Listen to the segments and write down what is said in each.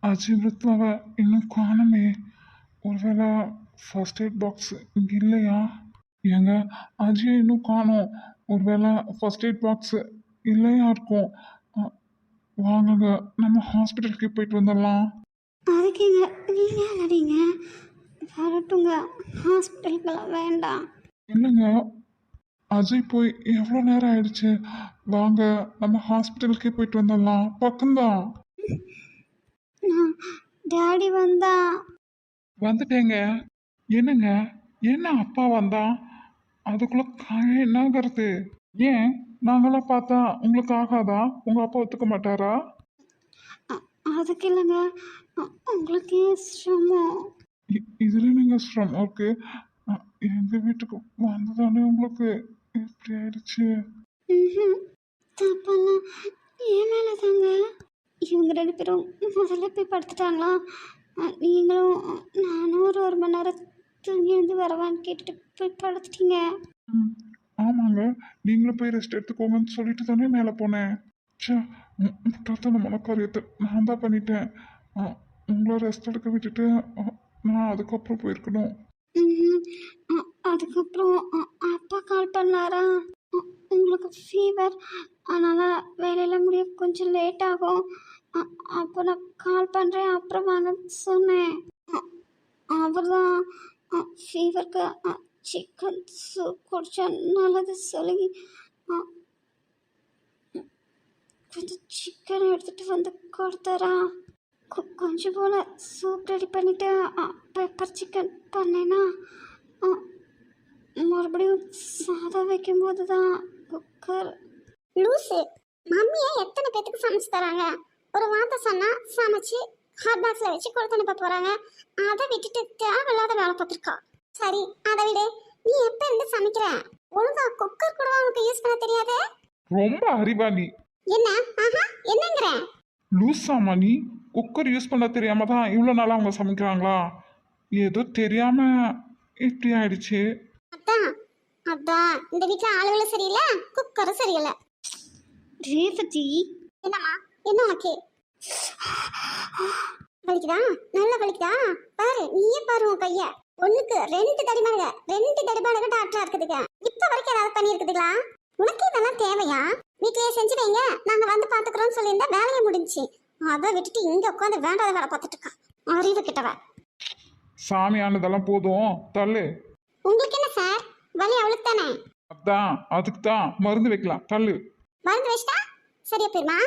அஜய் மிருத்வாவை இன்னும் காணுமே. ஒருவேளை ஃபர்ஸ்ட் எய்ட் பாக்ஸ் இங்கே இல்லையா? ஏங்க, அஜய் இன்னும் காணோம். ஒருவேளை ஃபர்ஸ்ட் எய்ட் பாக்ஸ் இல்லையா இருக்கும். அ, வாங்குங்க, நம்ம ஹாஸ்பிட்டலுக்கு போயிட்டு வந்துடலாம். அதுக்குங்க நீங்கள் அழறீங்க? வரட்டுங்க, ஹாஸ்பிட்டலுக்கெல்லாம் வேண்டாம். இல்லைங்க, அஜய் போய் எவ்வளோ நேரம் ஆயிடுச்சு. வாங்க, நம்ம ஹாஸ்பிட்டலுக்கே போயிட்டு வந்துடலாம், பக்கம்தான். நான் டேடி வந்தா வந்துட்டேங்க. என்னங்க, என்ன அப்பா வந்தான் அதுக்குள்ள காயம் என்னாகிறது? ஏன், நாங்களாம் பார்த்தா உங்களுக்கு ஆகாதா? உங்க அப்பா ஒத்துக்க மாட்டாரா? அதுக்கு இல்லைங்க, உங்களுக்கு ஏன் சிரமம்? இதுல நீங்க சிரமம் இருக்கு. எங்க வீட்டுக்கு வந்ததானே உங்களுக்கு இப்படி ஆயிடுச்சு. ம்ஹும். தப்பெல்லாம் என் மேலே தாங்க. இவங்க 2 பேரும் முதல்ல போய் படுத்துட்டாங்களா? நீங்களும் நானும் ஒரு மணி நேரம் தூங்கி எழுந்து வரவான்னு கேட்டுட்டு போய் படுத்துட்டீங்க. ம், ஆமாங்க, நீங்களும் போய் ரெஸ்ட் எடுத்துக்கோங்கன்னு சொல்லிட்டு தானே மேலே போனேன். ச்சே, முட்டாள்தனமான காரியத்தை நான் தான் பண்ணிட்டேன். அ, உங்களை ரெஸ்ட் எடுக்க விட்டுட்டு நான் அதுக்கப்புறம் போயிருக்கணும். ம்ஹும். அதுக்கப்புறம் அப்பா கால் பண்ணாரா? உங்களுக்கு ஃபீவர், அதனால் வேலையில் முடிய கொஞ்சம் லேட் ஆகும். அப்போ நான் கால் பண்ணுறேன் அப்புறம் வாங்கன்னு சொன்னேன். அவர் தான் ஃபீவருக்கு சிக்கன் சூப் குடிச்சா நல்லது சொல்லி அ, கொஞ்சம் சிக்கன் எடுத்துகிட்டு வந்து கொடுத்தாரா? கொஞ்சம் போல் சூப் ரெடி பண்ணிவிட்டு பெப்பர் சிக்கன் பண்ணேன்னா மறுபடியும் சாதம் வைக்கும்போது தான் குக்கர் லூஸு. மம்மியை எத்தனை பேத்துக்கு சமைச்சு தராங்க? ஒரு வார்த்தை சொன்னால் சமைச்சு ஹாட் பாக்ஸில் வச்சு கொடுத்து அனுப்ப போகிறாங்க. அதை விட்டுட்டு தேவையில்லாத வேலை பார்த்துருக்கா. சரி, அதை விட நீ எப்போ இருந்து சமைக்கிற? ஒழுங்கா குக்கர் கூட உனக்கு யூஸ் பண்ண தெரியாது. ரொம்ப அறிவாளி. என்ன? ஆஹா, என்னங்கிற? லூஸாமா நீ? குக்கர் யூஸ் பண்ண தெரியாம தான் இவ்வளோ நாளாக அவங்க சமைக்கிறாங்களா? ஏதோ தெரியாம இப்படி ஆயிடுச்சு. அதான் அதான் இந்த வீட்டில் ஆளுகளும் சரியில்லை, குக்கரும் சரியில்லை. ரேவதி, என்னம்மா? என்ன உனக்கு வலிக்குதா? நல்லா வலிக்குதா? பாரு, நீயே பாரு உன் கைய. ஒண்ணுக்கு 2 தடிமானுங்க, 2 தடிமானுங்க டாக்டரா இருக்குதுங்க. இப்ப வரைக்கும் ஏதாவது பண்ணி இருக்குதுங்களா? உனக்கு இதெல்லாம் தேவையா? வீட்லயே செஞ்சு வைங்க, நாங்க வந்து பாத்துக்கிறோம்னு சொல்லியிருந்தா வேலையை முடிஞ்சு. அதை விட்டுட்டு இங்க உட்காந்து வேண்டாத வேலை பார்த்துட்டு இருக்கா. அறிவு கிட்டவ. சாமியானதெல்லாம் போதும், தள்ளு. உங்களுக்கு என்ன சார், வலி அவளுக்கு தானே? அதான், அதுக்கு தான் மருந்து வைக்கலாம், தள்ளு. மருந்து வச்சிட்டா சரியா போயிருமா?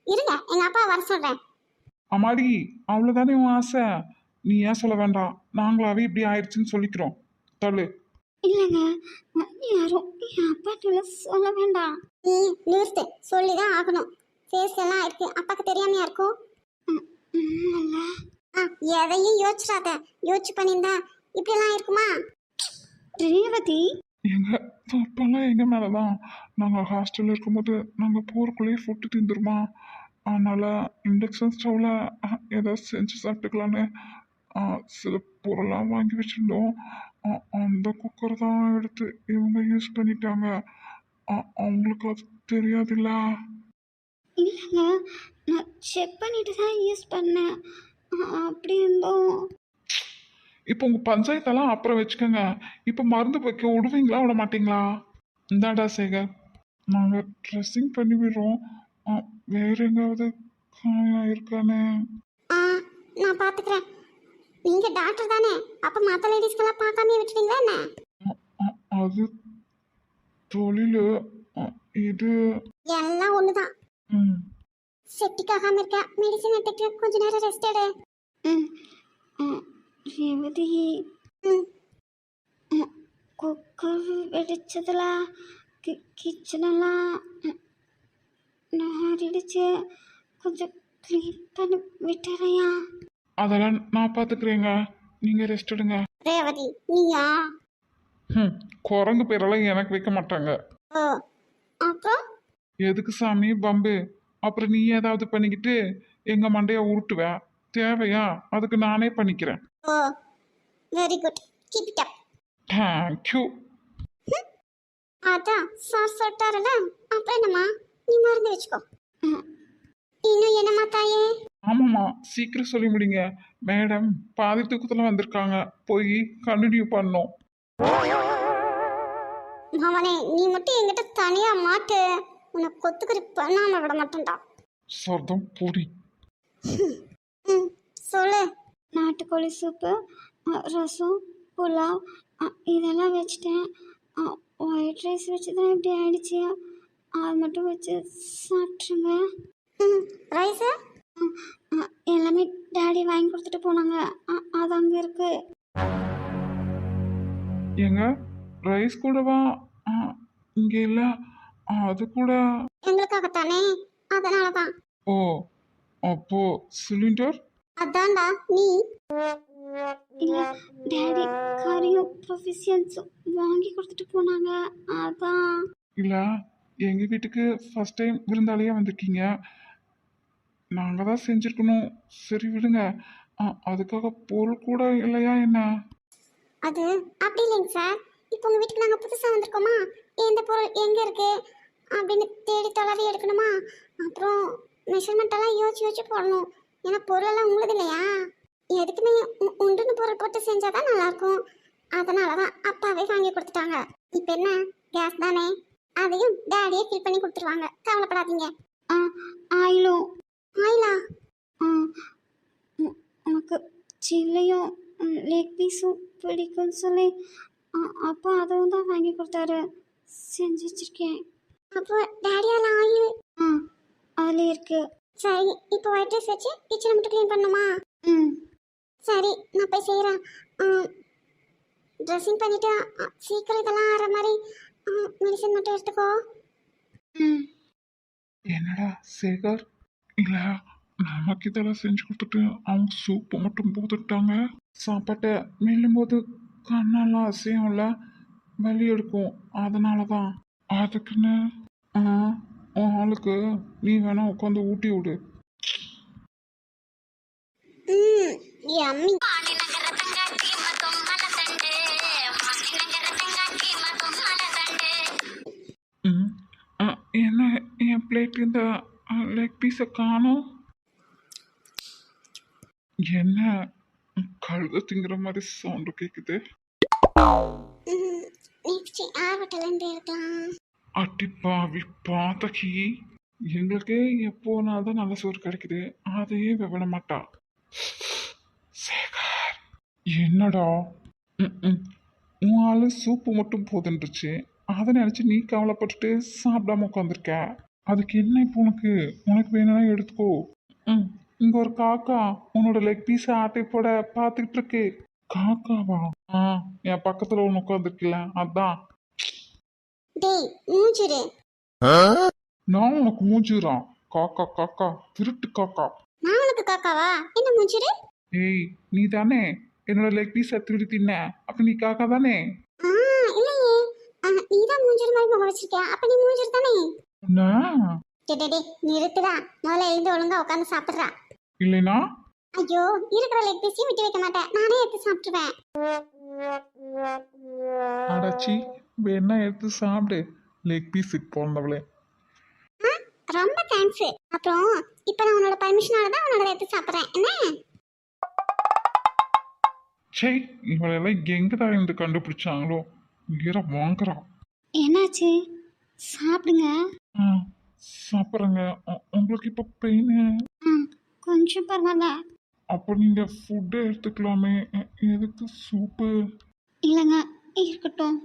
இருங்க, எங்க அப்பா வர சொல்றேன். அம்மாடி, அவ்வளோதானே உன் ஆசை? நீ ஏன் சொல்ல வேண்டாம், நாங்களாவே இப்படி ஆயிடுச்சுன்னு சொல்லிக்கிறோம், தள்ளு. இல்லைங்க, யாரும் என் அப்பாட்ட சொல்ல வேண்டாம். நிறுத்து, சொல்லிதான் ஆகணும். ஃபேஸ் எல்லாம் இருக்கு, அப்பாக்கு தெரியாமையா இருக்கும். எதையும் யோசிச்சிடாத. யோசிச்சு பண்ணியிருந்தா இப்படியெல்லாம் இருக்குமா? ரேவதி, எங்க தப்பெல்லாம் எங்க மேலதான். நாங்கள் ஹாஸ்டல்ல இருக்கும்போது நாங்கள் போறக்குள்ளேயே ஃபுட்டு தீந்துருமா, அதனால இண்டக்ஷன் ஸ்டவ்ல ஏதாவது செஞ்சு சாப்பிட்டுக்கலான்னு சில பொருளாக வாங்கி வச்சிருந்தோம். அந்த குக்கர் தான் எடுத்து இவங்க யூஸ் பண்ணிட்டாங்க. அவங்களுக்கு அது தெரியாதுல்ல. இல்லைங்க, நான் செக் பண்ணிட்டு தான் யூஸ் பண்ணேன். அப்படி இருந்தோம். இப்போ உங்கள் பஞ்சாயத்தெல்லாம் அப்புறம் வச்சுக்கோங்க. இப்போ மருந்து வைக்க விடுவீங்களா விட மாட்டீங்களா? இந்தாடா சேகர், நாங்கள் ட்ரெஸ்ஸிங் பண்ணி விடுறோம். வேற எங்காவது காயம் இருக்கானே? நான் பார்த்துக்கிறேன். நீங்க டாக்டர் தானே, அப்ப மற்ற லேடிஸ்க்கெல்லாம் பார்க்காம விட்டுட்டீங்களா என்ன? அது தொழில், இது எல்லாம் ஒண்ணுதான். செப்டிக் ஆகாம இருக்க மெடிசன் எடுத்துட்டு கொஞ்ச நேரம் ரெஸ்ட் எடு. ரேவதி, குக்கர் வெடிச்சதுல கிச்சனெல்லாம் நாரிடுச்சு. கொஞ்சம் க்ளீன் பண்ணி விட்டுறையா? அதெல்லாம் நான் பார்த்துக்கிறேங்க, நீங்கள் ரெஸ்ட் எடுங்க. ரேவதி, நீயா? குரங்கு பேரெல்லாம் எனக்கு வைக்க மாட்டாங்க. ஓ, அப்புறம் எதுக்கு சாமி பம்பு? அப்புறம் நீ ஏதாவது பண்ணிக்கிட்டு எங்க மண்டைய உருட்டுவ, தேவையா? அதுக்கு நானே பண்ணிக்கிறேன். Oh, very good, keep it up. Thank you. அதான் சார் சொல்லிட்டாருல, அப்புறம் என்னம்மா, நீ மருந்து வச்சுக்கோ. இன்னும் என்னம்மா தாயே? ஆமாம்மா, சீக்கிரம் சொல்லி முடிங்க. மேடம் பாதி தூக்கத்தில் வந்திருக்காங்க. போய் கண்டினியூ பண்ணோம். அவனே நீ மட்டும் என்கிட்ட தனியா மாட்டு, உன்னை கொத்துக்கறி பண்ணாம விட மாட்டேன்டா. சர்தம் பொடி. ம் சொல்லு. நாட்டுக்கோழி சூப்பு, ரசம், புலாவ் இதெல்லாம் வச்சுட்டேன். ஒயிட் ரைஸ் வச்சு தான் இப்படி ஆயிடுச்சு. அது மட்டும் வச்சு சாப்பிட்ருங்க. ரைஸு எல்லாமே டேடி வாங்கி கொடுத்துட்டு போனாங்க. அது அங்கே இருக்கு. ஏங்க ரைஸ் கூடவா? ஆ, இங்க இல்ல. அது கூட. எங்களுக்காகத்தானே, அதனால தான். ஓ, அப்போ சிலிண்டர்? அதான்டா நீ. இல்லை டேடி கறியும் ப்ரொஃபிஷியன்ஸும் வாங்கி கொடுத்துட்டு போனாங்க, அதான். இல்ல, எங்க வீட்டுக்கு ஃபர்ஸ்ட் டைம் விருந்தாளியா வந்திருக்கீங்க. நாங்க தான் செஞ்சிருக்கணும். சரி விடுங்க. அதுக்காக பொருள் கூட இல்லையா என்ன? அது அப்படி இல்லைங்க சார். இப்போ உங்கள் வீட்டுக்கு நாங்கள் புதுசாக வந்திருக்கோமா, எந்த பொருள் எங்கே இருக்கு அப்படின்னு தேடி தொலைவி எடுக்கணுமா. அப்புறம் மெஷர்மெண்ட் எல்லாம் யோசிச்சு போடணும். ஏன்னா பொருளெல்லாம் உங்களுது இல்லையா. எதுக்குமே உண்டுன்னு பொருள் போட்டு செஞ்சால் தான் நல்லாயிருக்கும். அதனால தான் அப்பாவே வாங்கி கொடுத்துட்டாங்க. இப்போ என்ன கேஸ் தானே, அதையும் டேடியே ஃபில் பண்ணி கொடுத்துருவாங்க, கவலைப்படாதீங்க. ஆயிலும் ஆயிலா? உனக்கு சில்லையும் லெக் பீஸும் பிடிக்கும்னு சொல்லி அப்பா அதுவும் தான் வாங்கி கொடுத்தாரு, செஞ்சு வச்சிருக்கேன். அப்போ டேடியால் ஆயில் அதில் இருக்கு. சரி, இப்போ ஒயிட் ரைஸ் வச்சு கிச்சனை மட்டும் க்ளீன் பண்ணுமா? சரி, நான் போய் செய்கிறேன். ட்ரெஸ்ஸிங் பண்ணிவிட்டு சீக்கிரம் இதெல்லாம் ஆகிற மாதிரி மெடிசன் மட்டும் எடுத்துக்கோ. என்னடா சேகர், இல்ல நமக்கு இதெல்லாம் செஞ்சு கொடுத்துட்டு அவங்க சூப்பை மட்டும் போட்டுட்டாங்க. சாப்பாட்டை மெல்லும் போது கண்ணெல்லாம் அசையும்ல, வலி எடுக்கும். அதனால தான். அதுக்குன்னு உன் ஆளுக்கு நீ வேணா உட்காந்து ஊட்டி விடு. யம்மி. என்ன என் பிளேட் இந்த லெக் பீஸை காணும்? என்ன கழுத திங்குற மாதிரி சவுண்டு கேக்குது? நெக்ஸ்ட் ஆவட்டலேருந்து இருக்கலாம். அட்டிப்பாவி பாத்தகி, எங்களுக்கே எப்போனா தான் நல்ல சோறு கிடைக்குது, அதையே விட மாட்டா. சேகர், என்னடா? உன் ஆளு சூப்பு மட்டும் போதுன்றுச்சு, அதை நினைச்சு நீ கவலைப்பட்டுட்டு சாப்பிடாம உட்காந்துருக்க. அதுக்கு என்ன இப்போ உனக்கு? உனக்கு வேணும்னா எடுத்துக்கோ. இங்க ஒரு காக்கா உன்னோட லெக் பீஸ் ஆட்டை போட பார்த்துக்கிட்டு இருக்கு. காக்காவா? என் பக்கத்துல ஒன்று உட்காந்துருக்கல, அதான். டேய் மூஞ்சிரு. நான் உனக்கு மூஞ்சிரான்? காக்கா காக்கா, திருட்டு காக்கா. நான் உனக்கு காக்காவா? என்ன மூஞ்சிரு? ஏய், நீ தானே என்னோட லெக் பீஸை திருடி தின்ன, அப்ப நீ காக்கா தானே? இல்லையே, நீ தான் மூஞ்சிரு மாதிரி முகம் வச்சிருக்க, அப்ப நீ மூஞ்சிரு தானே? டே நிறுத்துடா, முதல்ல எழுந்து ஒழுங்கா உட்காந்து சாப்பிட்றா. இல்லைனா? ஐயோ, இருக்கிற லெக் பீஸையும் விட்டு வைக்க மாட்டேன், நானே எடுத்து சாப்பிட்டுருவேன். அடாச்சி, வேணா எடுத்து சாப்பிடு, லெக் பீஸுக்கு போனவளே. ரொம்ப தேங்க்ஸ். அப்புறம் இப்போ நான் உன்னோட பர்மிஷனால தான் உன்னோட எடுத்து சாப்பிட்றேன், என்ன? சே, இவளெல்லாம் எங்கதான் இருந்து கண்டுபிடிச்சாங்களோ, ஈர வாங்குறான். என்னாச்சு? சாப்பிடுங்க. சாப்பிட்றேங்க. உங்களுக்கு இப்போ பெயின்? கொஞ்சம் பரவாயில்ல. அப்போ நீங்க ஃபுட்டு எடுத்துக்கலாமே, எதுக்கு சூப்பு? இல்லைங்க, இருக்கட்டும்.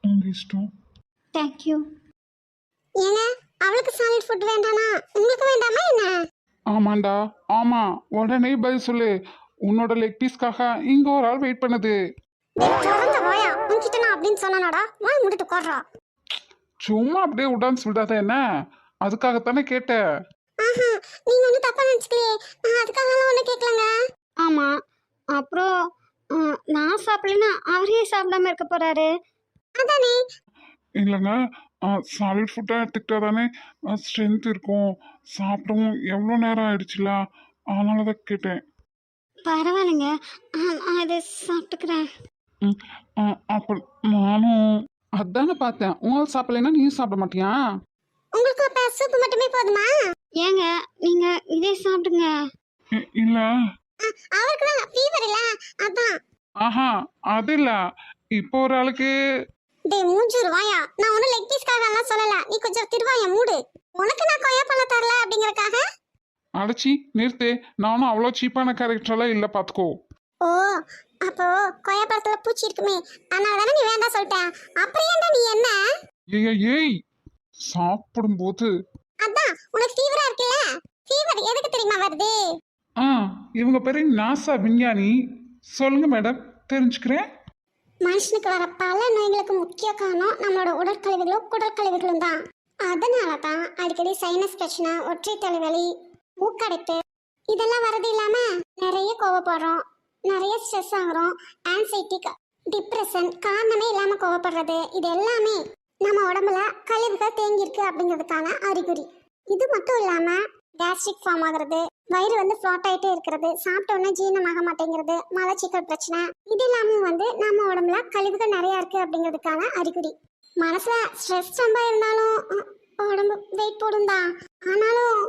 உங்க இஷ்டம். தேங்க்யூ. ஏங்க, அவளுக்கு சாலிட் ஃபுட் வேண்டானா? உங்களுக்கு வேண்டாமா என்ன? ஆமாண்டா, ஆமா. உடனே பதில் சொல்லு. உன்னோட லெக் பீஸ்க்காக இங்க ஒரு ஆள் வெயிட் பண்ணுது. திறந்த வாயா, உன்கிட்ட நான் அப்படின்னு சொன்னானடா, வாய் மூடிட்டு உட்கார்றா. சும்மா அப்படியே உடான்னு சொல்லிட்டாத என்ன? அதுக்காகத்தானே கேட்டேன். நீங்க ஒன்றும் தப்பா நினச்சிக்கலையே, நான் அதுக்காகலாம் ஒன்றும் கேட்கலங்க. ஆமா, அப்புறம் நான் சாப்பிடலன்னா அவரே சாப்பிடாம இருக்க போறாரு, அதானே? இல்லைங்க, சாலிட் ஃபுட்டாக எடுத்துக்கிட்டா தானே ஸ்ட்ரென்த் இருக்கும். சாப்பிடவும் எவ்வளோ நேரம் ஆயிடுச்சுல, அதனால தான் கேட்டேன். பரவாயில்லைங்க, நான் இதை சாப்பிட்டுக்கிறேன். அப்போ நானும் அதானே பார்த்தேன். உங்களால் சாப்பிடலைன்னா நீயும் சாப்பிட மாட்டியா? உங்களுக்கு அப்ப சூப்பு மட்டுமே போதுமா? ஏங்க, நீங்க இதே சாப்பிடுங்க. இல்லை. அவருக்கு தான் ஃபீவர் இல்ல, அதான். ஆஹா, அது இல்லை. இப்போ ஒரு ஆளுக்கு. டேய் மூஞ்சூர் வாயா, நான் ஒன்றும் லெக் பீஸ்க்காக எல்லாம் சொல்லல, நீ கொஞ்சம் திருவாய மூடு. உனக்கு நான் கொய்யா பழம் தரல அப்படிங்கறக்காக. அடைச்சி நிறுத்து. நானும் அவ்வளோ சீப்பான கேரக்டரெல்லாம் இல்லை, பார்த்துக்கோ. ஓ, அப்போ கொய்யா பழத்துல பூச்சி இருக்குமே, அதனால தானே நீ வேண்டாம் சொல்லிட்டேன். அப்புறம் ஏன்டா நீ என்ன? ஏய் சாப்பிடும்போது. அதான் உனக்கு ஃபீவரா இருக்குல்ல, ஃபீவர் எதுக்கு தெரியுமா வருது? ஆ, இவங்க பேரு நாசா விஞ்ஞானி. சொல்லுங்க மேடம், தெரிஞ்சுக்கிறேன். மனுஷனுக்கு வர பல நோய்களுக்கு முக்கிய காரணம் நம்மளோட உடற்கழிவுகளும் குடற்கழிவுகளும் தான். அதனால தான் அடிக்கடி சைனஸ் பிரச்சனை, ஒற்றை தலைவலி, மூக்கடைப்பு இதெல்லாம் வரது இல்லாம நிறைய கோவப்படுறோம், நிறைய ஸ்ட்ரெஸ் ஆகுறோம், ஆன்சைட்டி, டிப்ரெஷன், காரணமே இல்லாம கோவப்படுறது, இது எல்லாமே நம்ம உடம்புல கழிவுகள் தேங்கியிருக்கு அப்படிங்கிறதுக்கான அறிகுறி. இது மட்டும் இல்லாம கேஸ்ட்ரிக் ஃபார்ம் ஆகுறது, வயிறு வந்து ஃப்ளாட் ஆகிட்டே இருக்கிறது, சாப்பிட்ட உடனே ஜீரணமாக மாட்டேங்கிறது, மலச்சிக்கல் பிரச்சனை, இது எல்லாமே வந்து நம்ம உடம்புல கழிவுகள் நிறைய இருக்கு அப்படிங்கிறதுக்கான அறிகுறி. மனசுல ஸ்ட்ரெஸ் ரொம்ப இருந்தாலும் உடம்பு வெயிட் போடும் தான். ஆனாலும்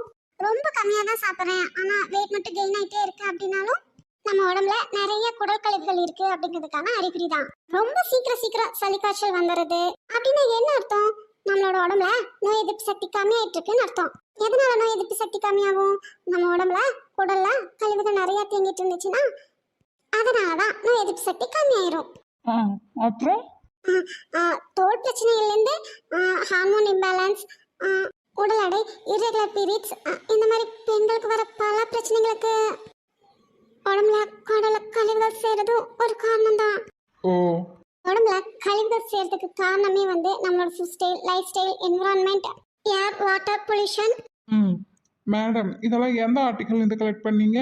ரொம்ப கம்மியாக தான் சாப்பிட்றேன், ஆனால் வெயிட் மட்டும் கெயின் ஆகிட்டே இருக்கு அப்படின்னாலும் நம்ம உடம்புல நிறைய குடல் கழிவுகள் இருக்கு அப்படிங்கிறதுக்கான அறிகுறி தான். ரொம்ப சீக்கிரம் சளி காய்ச்சல் வந்துடுது அப்படின்னா என்ன அர்த்தம்? நம்மளோட உடம்புல நோய் எதிர்ப்பு சக்தி கம்மியாயிட்டு இருக்குன்னு அர்த்தம். எதனால நோய் எதிர்ப்பு சக்தி கம்மியாகும்? நம்ம உடம்புல குடல்ல கழிவுகள் நிறைய தேங்கிட்டு இருந்துச்சுன்னா அதனாலதான் நோய் எதிர்ப்பு சக்தி கம்மியாயிரும். அப்புறம் தோல் பிரச்சனையிலேருந்து ஹார்மோன் இம்பேலன்ஸ், உடல் எடை, இர்ரெகுலர் பீரியட்ஸ், இந்த மாதிரி பெண்களுக்கு வர பல பிரச்சனைகளுக்கு உடம்புல கழிவுகள் சேர்றதும் ஒரு காரணம் தான். ஓ, உடம்புல கழிவுகள் சேர்றதுக்கு காரணமே வந்து நம்மளோட food style, lifestyle, environment, air, water pollution. Madam, இதெல்லாம் எந்த ஆர்டிக்கல் இருந்து கலெக்ட் பண்ணீங்க?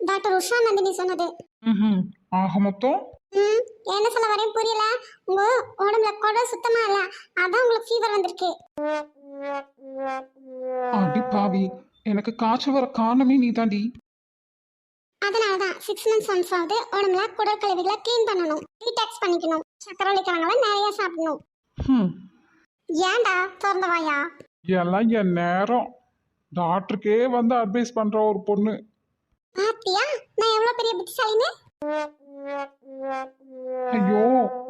டாக்டர் உஷா நந்தினி சொன்னது. ஆக மொத்தம் என்ன சொல்ல வரேன் புரியல? உங்க உடம்புல குடல் சுத்தமா இல்ல, அதான் உங்களுக்கு ஃபீவர் வந்திருக்கு. அடி பாவி, எனக்கு காய்ச்சல் வர காரணமே நீ தாண்டி. அதனாலதான் 6 months once ஆகுது உடம்புல குடல் கழிவுகளை கிளீன் பண்ணணும், டீடாக்ஸ் பண்ணிக்கணும், சக்கரவள்ளிக்கிழங்குகளை நிறைய சாப்பிடணும். ஏன்டா திறந்த வாயா? எல்லாம் என் நேரம். டாக்டருக்கே வந்து அட்வைஸ் பண்ற ஒரு பொண்ணு. பாத்தியா நான் எவ்வளவு பெரிய புத்திசாலின்னு? ஐயோ,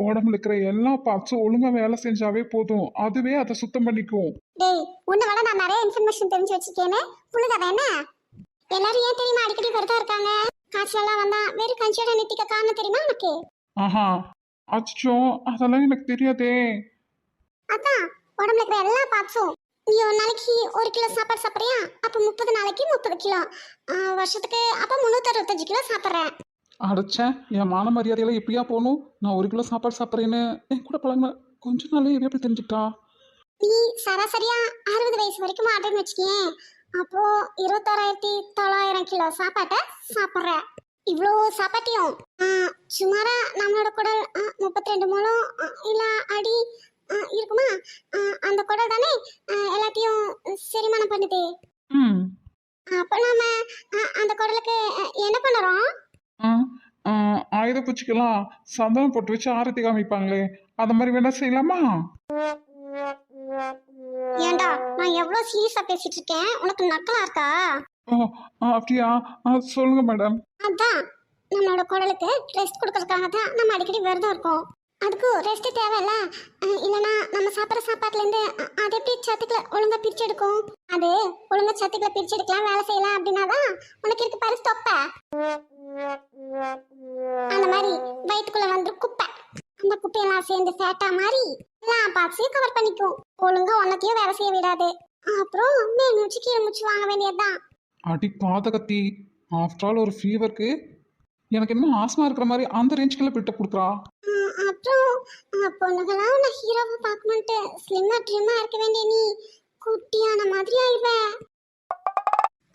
உடம்புல இருக்கிற எல்லா பார்ட்ஸும் ஒழுங்கா வேலை செஞ்சாவே போதும், அதுவே அதை சுத்தம் பண்ணிக்கும். டேய், உன்னை விட நான் நிறைய இன்ஃபர்மேஷன் தெரிஞ்சு வச்சிருக்கேன்னு புழுகாத என்ன? எல்லாரும் ஏன் தெரியுமா அடிக்கடி விரதம் இருக்காங்க? காய்ச்சலாம் வந்தா வெறும் கஞ்சியோட நிறுத்திக்க காரணம் தெரியுமா உனக்கு? ஆஹா, அச்சோ, அதெல்லாம் எனக்கு தெரியாதே. அதான் உடம்புல இருக்கிற எல்லா பார்ட்ஸும். நீ ஒரு நாளைக்கு 1 கிலோ சாப்பாடு சாப்பிட்றியா? அப்போ 30 நாளைக்கு 30 கிலோ, வருஷத்துக்கு அப்போ 365 கிலோ சாப்பிட்றேன். அடைச்சேன், என் மான மரியாதையெல்லாம் எப்படியா போகணும்? நான் 1 கிலோ சாப்பாடு சாப்பிட்றேன்னு என் கூட பழங்க கொஞ்ச நாளே எப்படி தெரிஞ்சுட்டா? நீ சராசரியா 60 வயசு வரைக்கும் ஆடுன்னு வச்சுக்கேன், அப்போ 21,900 கிலோ சாப்பாட்டை சாப்பிட்ற. இவ்வளோ சாப்பாட்டையும் சுமாரா நம்மளோட குடல் 32 மூலம் இல்ல அடி இருக்குமா? அந்த குடல் தானே எல்லாத்தையும் செரிமானம் பண்ணுது. அப்போ நாம அந்த குடலுக்கு என்ன பண்ணுறோம்? ஆயுத பூச்சிக்கெல்லாம் சந்தனம் போட்டு வச்சு ஆரத்தி காமிப்பாங்களே, அந்த மாதிரி வேணா செய்யலாமா? ஏண்டா நான் எவ்வளவு சீரியஸா பேசிட்டு இருக்கேன், உனக்கு நக்கலா இருக்கா? ஓ, அப்படியா? சொல்லுங்க மேடம். அதான் நம்மளோட குடலுக்கு ரெஸ்ட் கொடுக்கறதுக்காக தான் நம்ம அடிக்கடி விரதம் இருக்கோம். அதுக்கு ரெஸ்ட் தேவையில்ல, இல்லைன்னா நம்ம சாப்பிட்ற சாப்பாட்டுலேருந்து அது எப்படி சத்துக்களை ஒழுங்கா பிரிச்சு எடுக்கும்? அது ஒழுங்கா சத்துக்களை பிரிச்சு எடுக்கலாம், வேலை செய்யலாம் அப்படின்னா தான் உனக்கு இருக்கு பாரு தொப்ப. அந்த மாதிரி வயிற்றுக்குள்ள வந்து குப்பை, அந்த குப்பையெல்லாம் சேர்ந்து ஃபேட்டா மாதிரி எல்லா பார்ட்ஸையும் கவர் பண்ணிக்கும், ஒழுங்கா ஒன்னத்தையும் வேலை செய்ய விடாது. அப்புறம் மேல் மூச்சு கீழே மூச்சு வாங்க வேண்டியதுதான். அடி பாதகத்தி, ஆஃப்டர் ஆல் ஒரு ஃபீவருக்கு எனக்கு என்ன ஆஸ்மா இருக்கிற மாதிரி அந்த ரேஞ்சுக்கெல்லாம் பில்டப் கொடுக்குறா. அப்புறம் பொண்ணுங்களா உன்னை ஹீரோவை பார்க்கணுன்ட்டு ஸ்லிம்மா ட்ரிம்மா இருக்க வேண்டிய நீ குட்டியான மாதிரி ஆயிடுவ.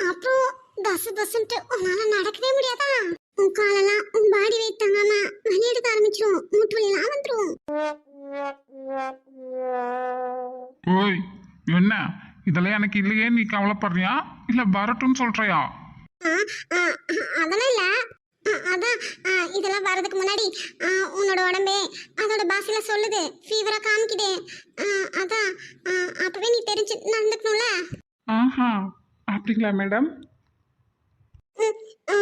அப்புறம் தசுன்ட்டு உன்னால நடக்கவே முடியாதா? உன் காலெல்லாம் உன் பாடி வெயிட் தாங்காம வலி எடுக்க ஆரம்பிச்சிரும், மூட்டு வலியெல்லாம் வந்துடும். ஓய், என்ன இதெல்லாம் எனக்கு இல்லையே, நீ கவலைப்படுறியா இல்ல வரட்டும்னு சொல்றியா? அதெல்லாம் இல்ல, அதான் இதெல்லாம் வர்றதுக்கு முன்னாடி உன்னோட உடம்பே அதோட பாஷையில சொல்லுது, ஃபீவரா காமிக்குது. அதான் அப்பவே நீ தெரிஞ்சு நடந்துக்கணும்ல. ஆஹா, அப்படிங்களா மேடம்? ம், ஆ,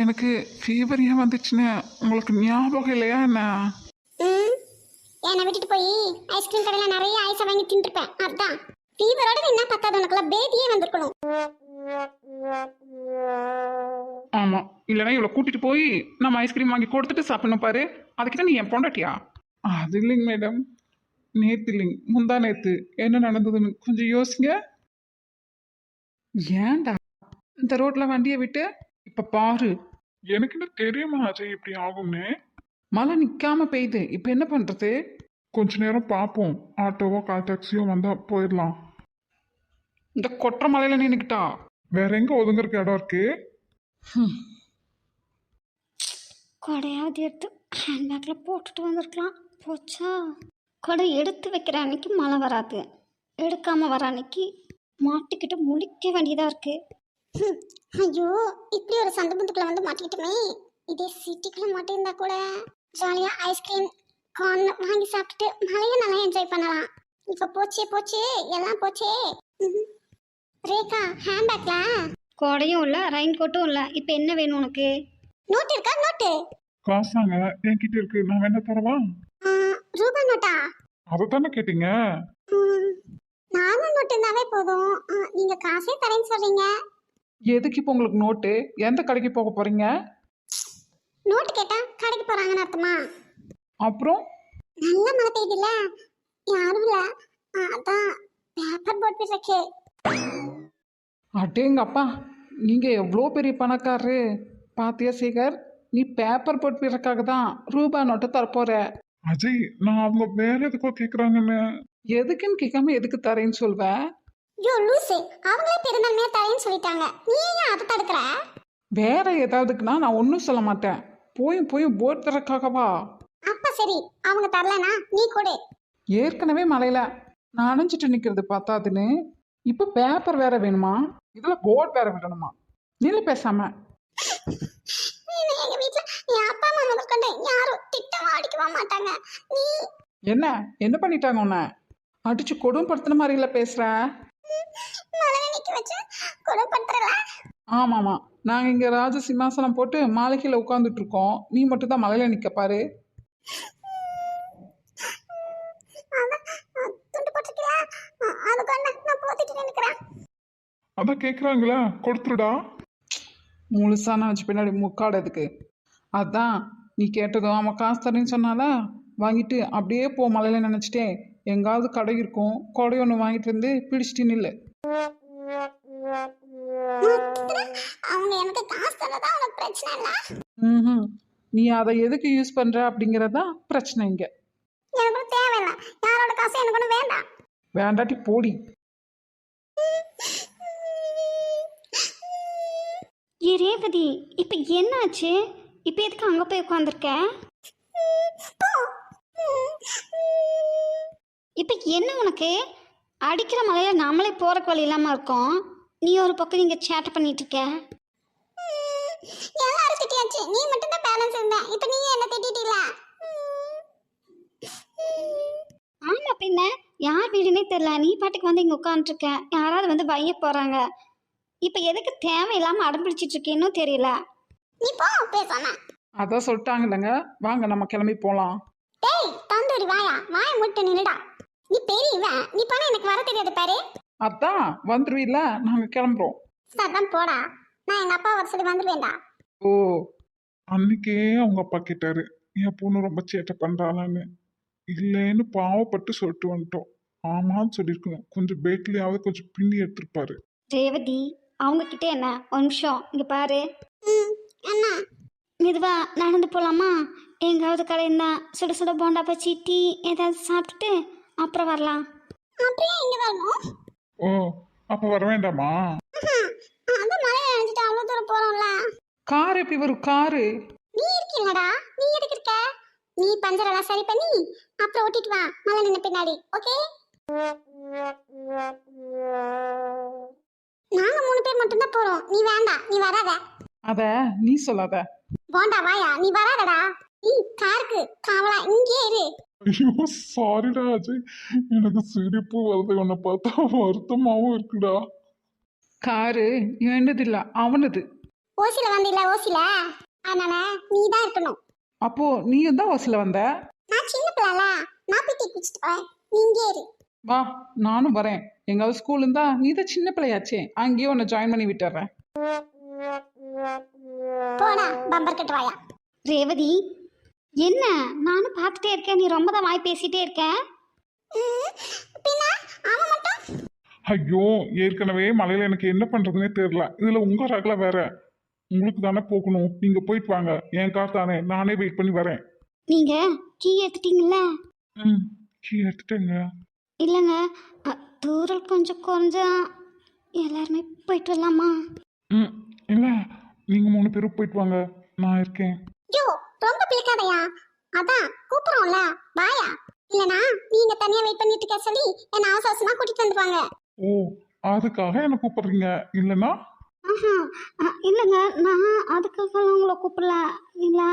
எனக்கு ஃபீவர் ஏன் வந்துச்சுன்னு உங்களுக்கு ஞாபகம் இல்லையா என்ன? ம். என்னை விட்டுட்டு போய் ஐஸ்கிரீம் கடையில் நிறைய ஐஸை வாங்கி தின்றுப்பேன். அதான் ஃபீவரோட என்ன பத்தாது, உனக்குள்ள பேதியே வந்திருக்கணும். ஆமாம், இல்லைன்னா இவ்வளோ கூட்டிகிட்டு போய் நம்ம ஐஸ்கிரீம் வாங்கி கொடுத்துட்டு சாப்பிடணும் பாரு. அதுக்கிட்ட நீ என் பொண்டாட்டியா? அது இல்லைங்க மேடம், நேற்று இல்லைங்க, முந்தா நேற்று என்ன நடந்ததுன்னு கொஞ்சம் யோசிங்க. ஏன்டா இந்த ரோட்ல வண்டியை விட்டு இப்ப பாரு. எனக்கு என்ன தெரியுமா அஜய் இப்படி ஆகும்னு? மழை நிக்காம பெய்யுது, இப்ப என்ன பண்றது? கொஞ்ச நேரம் பார்ப்போம், ஆட்டோவோ கால் டாக்ஸியோ வந்தா போயிடலாம். இந்த கொற்ற மலையில நின்னுக்கிட்டா வேற எங்க ஒதுங்கறதுக்கு இடம் இருக்கு? கொடையாவது எடுத்து ஹேண்ட்பேக்கில் போட்டுட்டு வந்திருக்கலாம். போச்சா? கொடை எடுத்து வைக்கிற அன்னைக்கு மழை வராது, எடுக்காமல் வர அன்னைக்கு மாட்டிக்கிட்டு முழிக்க வேண்டியதாக இருக்கு. ஐயோ, இப்படி ஒரு சந்து புந்துக்குள்ள வந்து மாட்டிக்கிட்டுமே. இதே சிட்டிக்குள்ள மாட்டியிருந்தா கூட ஜாலியாக ஐஸ்கிரீம் கார்ன் வாங்கி சாப்பிட்டுட்டு மழையை நல்லா என்ஜாய் பண்ணலாம். இப்போ போச்சே போச்சே, எல்லாம் போச்சே. ரேகா, ஹேண்ட்பேக்ல கொடையும் இல்லை, ரெயின் கோட்டும் இல்லை. இப்போ என்ன வேணும் உனக்கு? நோட்டு இருக்கா? நோட்டு காசாங்க என்கிட்ட இருக்கு, நான் வேணா தரவா? ரூபா நோட்டா? அதை தானே கேட்டீங்க? நார்மல் நோட்டு இருந்தாவே போதும். நீங்க காசே தரேன்னு சொல்றீங்க. எதுக்கு இப்போ உங்களுக்கு நோட்டு? எந்த கடைக்கு போக போறீங்க? நோட்டு கேட்டா கடைக்கு போறாங்கன்னு அர்த்தமா? அப்புறம் நல்ல மழை பெய்யுதுல்ல, யாரும் இல்ல, அதான் பேப்பர் போட் இருக்கே. அடேங்கப்பா, நீங்க எவ்வளோ பெரிய பணக்காரரு பாத்தியா சேகர்? நீ பேப்பர் போட்டுறதுக்காக தான் ரூபா நோட்டை தரப்போற. அஜய், நான் அவங்க வேற எதுக்கோ கேக்குறாங்கன்னு. எதுக்குன்னு கேட்காம எதுக்கு தரேன்னு சொல்வேன்? யோ லூசு, அவங்களே பெருந்தன்மையா தரேன்னு சொல்லிட்டாங்க, நீ ஏன் அதை தடுக்கிற? வேற ஏதாவதுக்குன்னா நான் ஒன்றும் சொல்ல மாட்டேன். போய் போட் தரக்காகவா? அப்ப சரி, அவங்க தரலனா நீ கொடு. ஏற்கனவே மழையில நனைஞ்சிட்டு நிக்கிறது பார்த்தாதுன்னு இப்போ பேப்பர் வேற வேணுமா? இதுல போட் வேற விடணுமா? நில்லு பேசாம. எங்க வீட்டுல என் அப்பா அம்மா முதற்கொண்டு யாரும் திட்டமா அடிக்கவா மாட்டாங்க. நீ என்ன பண்ணிட்டாங்க உன்னை? அடிச்சு கொடுமைப்படுத்தின மாதிரி இல்ல பேசுற. மழை நிக்க வச்சு கொடுப்படுத்துறல. ஆமாமா, நாங்க இங்க ராஜ சிம்மாசனம் போட்டு மாளிகையில உட்கார்ந்துட்டு இருக்கோம், நீ மட்டும் தான் மலையில நிக்க பாரு. அதான் கேக்குறாங்களா, கொடுத்துருடா. முழுசான வச்சு பின்னாடி முக்காடுறதுக்கு. அதான் நீ கேட்டதும் அவன் காசு தரேன்னு சொன்னால வாங்கிட்டு அப்படியே போ. மலையில நினைச்சிட்டே எங்காவது கடை இருக்கும், கொடை ஒன்று வாங்கிட்டு வந்து பிடிச்சிட்டு நில்லு. அவங்க எனக்கு காசு தரதா உனக்கு பிரச்சனை இல்ல. ம், நீ அதை எதுக்கு யூஸ் பண்ற அப்படிங்கறதா பிரச்சனை இங்க. எனக்கு தேவையில்லை, யாரோட காசு எனக்கு ஒன்றும் வேண்டாம். வேண்டாட்டி போடி. ஏ ரேவதி, இப்போ என்னாச்சு? இப்போ எதுக்கு அங்கே போய் உட்காந்துருக்க? இப்போ என்ன உனக்கு? அடிக்கிற மலையில் நாமளே போகிறக்கு வழி இல்லாமல் இருக்கோம், நீ ஒரு பக்கம் நீங்கள் சேட்டை பண்ணிட்டு இருக்க. எல்லாரும் திட்டியாச்சு, நீ மட்டும் தான் பேலன்ஸ் இருந்த. இப்போ நீ என்ன திட்டிட்டீல? ஆமா, பின்ன யார் வீடுனே தெரியல, நீ பாட்டுக்கு வந்து இங்கே உட்காந்துருக்க, யாராவது வந்து வைய போகிறாங்க. இப்போ எதுக்கு தேவையில்லாமல் அடம் பிடிச்சிட்டு இருக்கேன்னு தெரியல. நீ போ பேசாம. அதான் சொல்லிட்டாங்க இல்லைங்க, வாங்க நம்ம கிளம்பி போலாம். டேய் தந்தூரி வாயா, வாய முட்டு நின்னுடா. நீ பெரியவன், நீ பண்ண எனக்கு வர தெரியாது பாரு. அதான் வந்துருவீல்ல, நாங்க கிளம்புறோம். சத்தம் போடா, நான் எங்க அப்பா வர சொல்லி வந்துருவேன்டா. ஓ, அன்னைக்கே அவங்க அப்பா கேட்டாரு என் பொண்ணு ரொம்ப சேட்டை பண்றாளான்னு. இல்லைன்னு பாவப்பட்டு சொல்லிட்டு வந்துட்டோம். ஆமான்னு சொல்லியிருக்கணும், கொஞ்சம் பேட்லியாவது கொஞ்சம் பின்னி எடுத்துருப்பாரு. ரேவதி, அவங்க கிட்ட என்ன? ஒரு நிமிஷம் இங்க பாரு. என்ன? மெதுவா நடந்து போலாமா? எங்காவது கடைன்னா சுட சுட போண்டா பச்சி டீ ஏதாவது சாப்பிட்டுட்டு அப்புறம் வரலாம். அப்படியே இங்க வரணும்? ஓ, அப்ப வர வேண்டாமா? அந்த மலையில நினைச்சிட்டு அவ்வளவு தூரம் போறோம்ல. கார் எப்படி வரும்? காரு நீ இருக்கீங்கடா, நீ எதுக்கு இருக்க? நீ பஞ்சரெல்லாம் சரி பண்ணி அப்புறம் ஓட்டிட்டு வா மலை நின்ன பின்னாடி, ஓகே? நாங்க 3 பேர் மட்டும் தான் போறோம், நீ வேண்டாம், நீ வராத. அத நீ சொல்லாத. போண்டா வாயா, நீ வராதடா. நீ காருக்கு காவலா இங்கே இரு. ஐயோ சாரிடா அஜய், எனக்கு சிரிப்பு வருது, உன்னை பார்த்தா வருத்தமாவும் இருக்குடா. காரு என்னது இல்லை அவனது. ஓசில வந்தில்ல ஓசில, அதனால நீ தான் இருக்கணும். அப்போ நீயும் தான் பஸ்ஸில் வந்த. நான் சின்ன பிள்ளைல நான் போய் டீ குடிச்சிட்டு வரேன், நீ இங்கே இரு. வா நானும் வரேன். எங்காவது ஸ்கூல் இருந்தா நீ தான் சின்ன பிள்ளையாச்சே, அங்கேயே உன்னை ஜாயின் பண்ணி விட்டுறேன். போடா பம்பர் கட்டு வாயா. ரேவதி, என்ன நானும் பார்த்துட்டே இருக்கேன், நீ ரொம்ப தான் வாய் பேசிட்டே இருக்க. பின்ன அவன் மட்டும் ஐயோ, ஏற்கனவே மலையில எனக்கு என்ன பண்றதுன்னே தெரியல. இதுல உங்க ரகல வேற. உங்களுக்கு தானே போகணும், நீங்க போயிட்டு வாங்க. என் கார் தானே, நானே வெயிட் பண்ணி வரேன். நீங்க கீ எடுத்துட்டீங்கல்ல? ம், கீ எடுத்துட்டேங்க. இல்லைங்க, தூரல் கொஞ்சம் குறைஞ்சா எல்லாருமே போயிட்டு வரலாமா? ம், இல்ல, நீங்க 3 பேரும் போயிட்டு வாங்க, நான் இருக்கேன். யோ ரொம்ப பிளிக்காதயா, அதான் கூப்பிடுறோம்ல வாயா. இல்லனா நீங்க தனியா வெயிட் பண்ணிட்டு இருக்க சொல்லி என்ன அவசர அவசரமா கூட்டிட்டு வந்துருவாங்க. ஓ, அதுக்காக என்ன கூப்பிடுறீங்க இல்லைன்னா? ஆஹா, இல்லைங்க, நான் அதுக்காக உங்களை கூப்பிடல. இல்லை,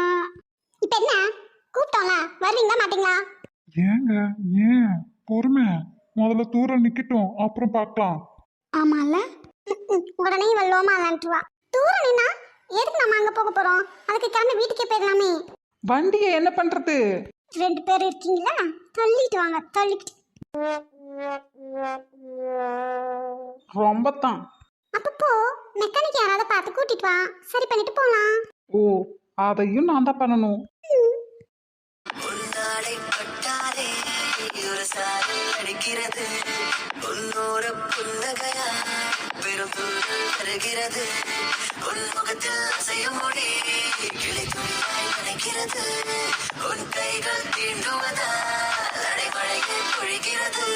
இப்ப என்ன கூப்பிட்டோம்ல, வருவீங்களா மாட்டீங்களா? ஏங்க, ஏன் பொறுமை, முதல்ல தூரம் நிக்கட்டும், அப்புறம் பார்க்கலாம். ஆமாம்ல. உடனே இவன் லோமா விளாண்டுருவா. தூரம் நின்னா எதுக்கு நம்ம அங்க போக போறோம், அதுக்கு கிளம்பி வீட்டுக்கே போயிடலாமே. வண்டியை என்ன பண்றது? 2 பேர் இருக்கீங்களா, தள்ளிட்டு வாங்க, தள்ளிட்டு. ரொம்ப தான். அப்ப போ, மெக்கானிக் யாராவது பார்த்து கூட்டிட்டு வா, சரி பண்ணிட்டு போலாம். ஓ, அதையும் நான் தான் பண்ணணும். உன்னாடை பட்டாலே ஒரு சாரல் அடிக்கிறது, உன்னோர புன்னகையா பெரும் தூரல் வருகிறது, உன் முகத்தில் அசையும் மொழி கிளி துணியாய் நினைக்கிறது, உன் கைகள் தீண்டுவதால் அடைமழையை பொழிகிறது.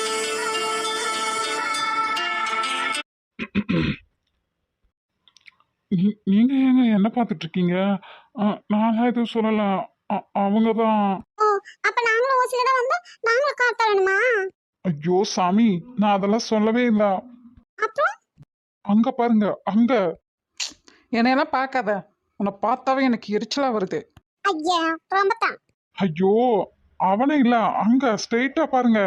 நீங்க ஏங்க என்ன பார்த்துட்டு இருக்கீங்க? நான் எதுவும் சொல்லல. அவங்க தான். ஓ, அப்ப நாங்களும் ஓசில தான் வந்தா நாங்களும் கார் தரணுமா? ஐயோ சாமி, நான் அதெல்லாம் சொல்லவே இல்ல. அப்புறம் அங்க பாருங்க, அங்க. என்னையெல்லாம் பார்க்காத, உன்னை பார்த்தாவே எனக்கு எரிச்சலா வருது. ஐயா ரொம்ப தான். ஐயோ, அவனே இல்ல, அங்க ஸ்ட்ரெயிட்டா பாருங்க.